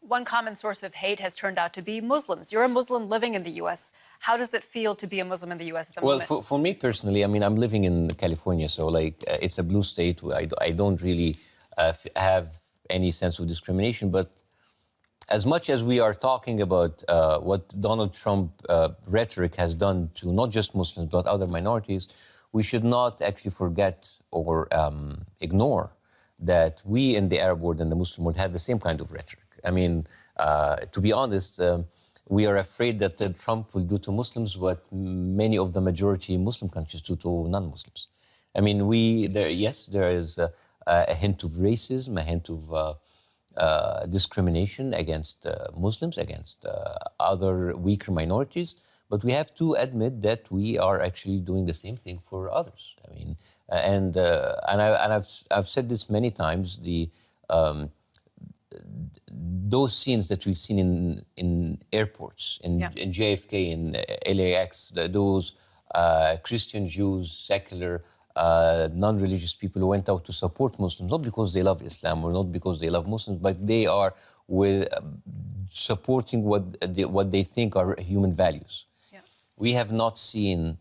One common source of hate has turned out to be Muslims. You're a Muslim living in the U.S. How does it feel to be a Muslim in the U.S. at the moment? Well, for me personally, I mean, I'm living in California, so it's a blue state. I don't really have any sense of discrimination. But as much as we are talking about what Donald Trump rhetoric has done to not just Muslims but other minorities, we should not actually forget or ignore that we in the Arab world and the Muslim world have the same kind of rhetoric. I mean, to be honest, we are afraid that Trump will do to Muslims what many of the majority Muslim countries do to non-Muslims. I mean, there is a hint of racism, a hint of discrimination against Muslims, against other weaker minorities, but we have to admit that we are actually doing the same thing for others. I mean, I've said this many times. Those scenes that we've seen in airports, in JFK, in LAX, those Christian, Jews, secular, non-religious people who went out to support Muslims, not because they love Islam or not because they love Muslims, but they are supporting what they think are human values. Yeah. We have not seen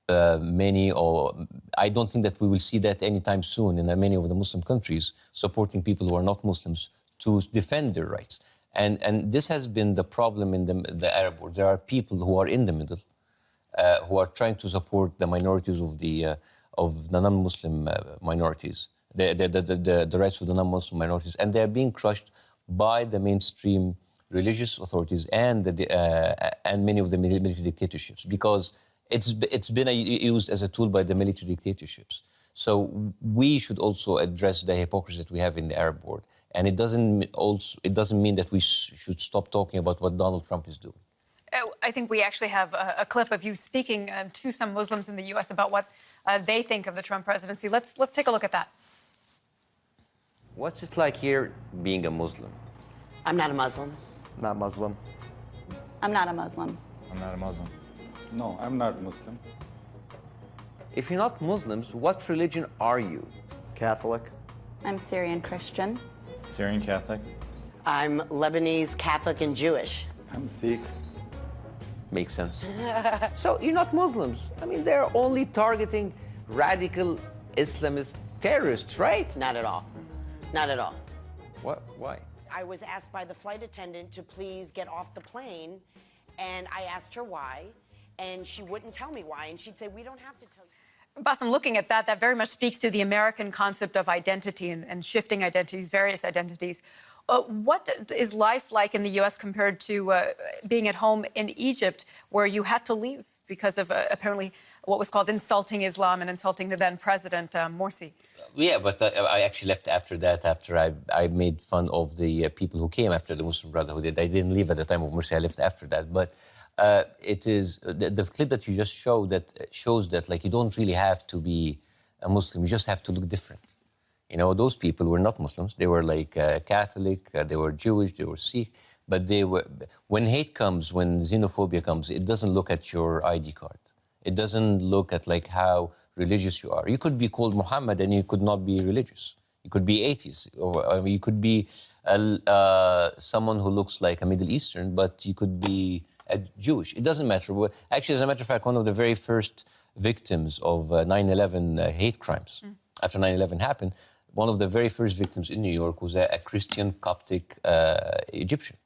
many, or I don't think that we will see that anytime soon in many of the Muslim countries, supporting people who are not Muslims to defend their rights. And this has been the problem in the Arab world. There are people who are in the middle, who are trying to support the minorities of the non-Muslim minorities, the rights of the non-Muslim minorities, and they are being crushed by the mainstream religious authorities and many of the military dictatorships, because it's been used as a tool by the military dictatorships. So we should also address the hypocrisy that we have in the Arab world, and it doesn't mean that we should stop talking about what Donald Trump is doing. I think we actually have a clip of you speaking to some Muslims in the U.S. about what they think of the Trump presidency. Let's take a look at that. What's it like here being a Muslim? I'm not a Muslim. Not Muslim. I'm not a Muslim. I'm not a Muslim. No, I'm not Muslim. If you're not Muslims, what religion are you? Catholic. I'm Syrian Christian. Syrian Catholic. I'm Lebanese, Catholic, and Jewish. I'm Sikh. Makes sense. So you're not Muslims. I mean, they're only targeting radical Islamist terrorists, right? Not at all. Not at all. What? Why? I was asked by the flight attendant to please get off the plane, and I asked her why, and she wouldn't tell me why, and she'd say, we don't have to tell you. Bاسm, looking at that very much speaks to the American concept of identity and shifting identities, various identities. What is life like in the U.S. compared to being at home in Egypt, where you had to leave because of apparently what was called insulting Islam and insulting the then president, Morsi? Yeah, but I actually left after that, after I made fun of the people who came after the Muslim Brotherhood. I didn't leave at the time of Morsi, I left after that. But it is the clip that you just showed that shows that you don't really have to be a Muslim, you just have to look different. You know, those people were not Muslims. They were Catholic, they were Jewish, they were Sikh. But when hate comes, when xenophobia comes, it doesn't look at your ID card. It doesn't look at how religious you are. You could be called Muhammad and you could not be religious. You could be atheist, or you could be someone who looks like a Middle Eastern, but you could be Jewish. It doesn't matter. Actually, as a matter of fact, one of the very first victims of 9/11 hate crimes, after 9/11 happened, one of the very first victims in New York was a Christian Coptic Egyptian,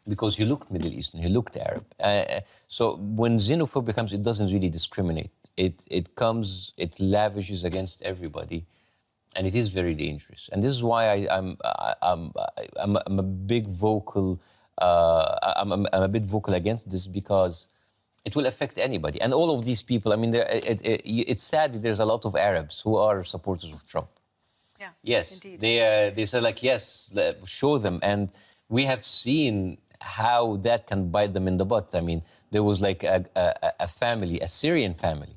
because he looked Middle Eastern, he looked Arab. So when xenophobia comes, it doesn't really discriminate. It lavishes against everybody, and it is very dangerous. And this is why I'm a big vocal. I'm a bit vocal against this, because it will affect anybody. And all of these people, I mean, it's sad that there's a lot of Arabs who are supporters of Trump. Yeah, yes, indeed. They say yes, show them. And we have seen how that can bite them in the butt. I mean, there was a family, a Syrian family,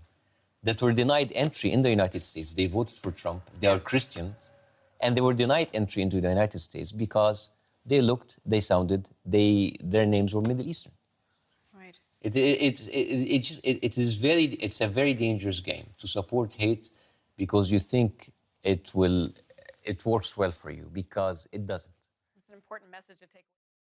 that were denied entry in the United States. They voted for Trump. They are Christians. And they were denied entry into the United States because they looked, they sounded, their names were Middle Eastern. Right. It's a very dangerous game to support hate because you think it works well for you, because it doesn't. It's an important important message to take away.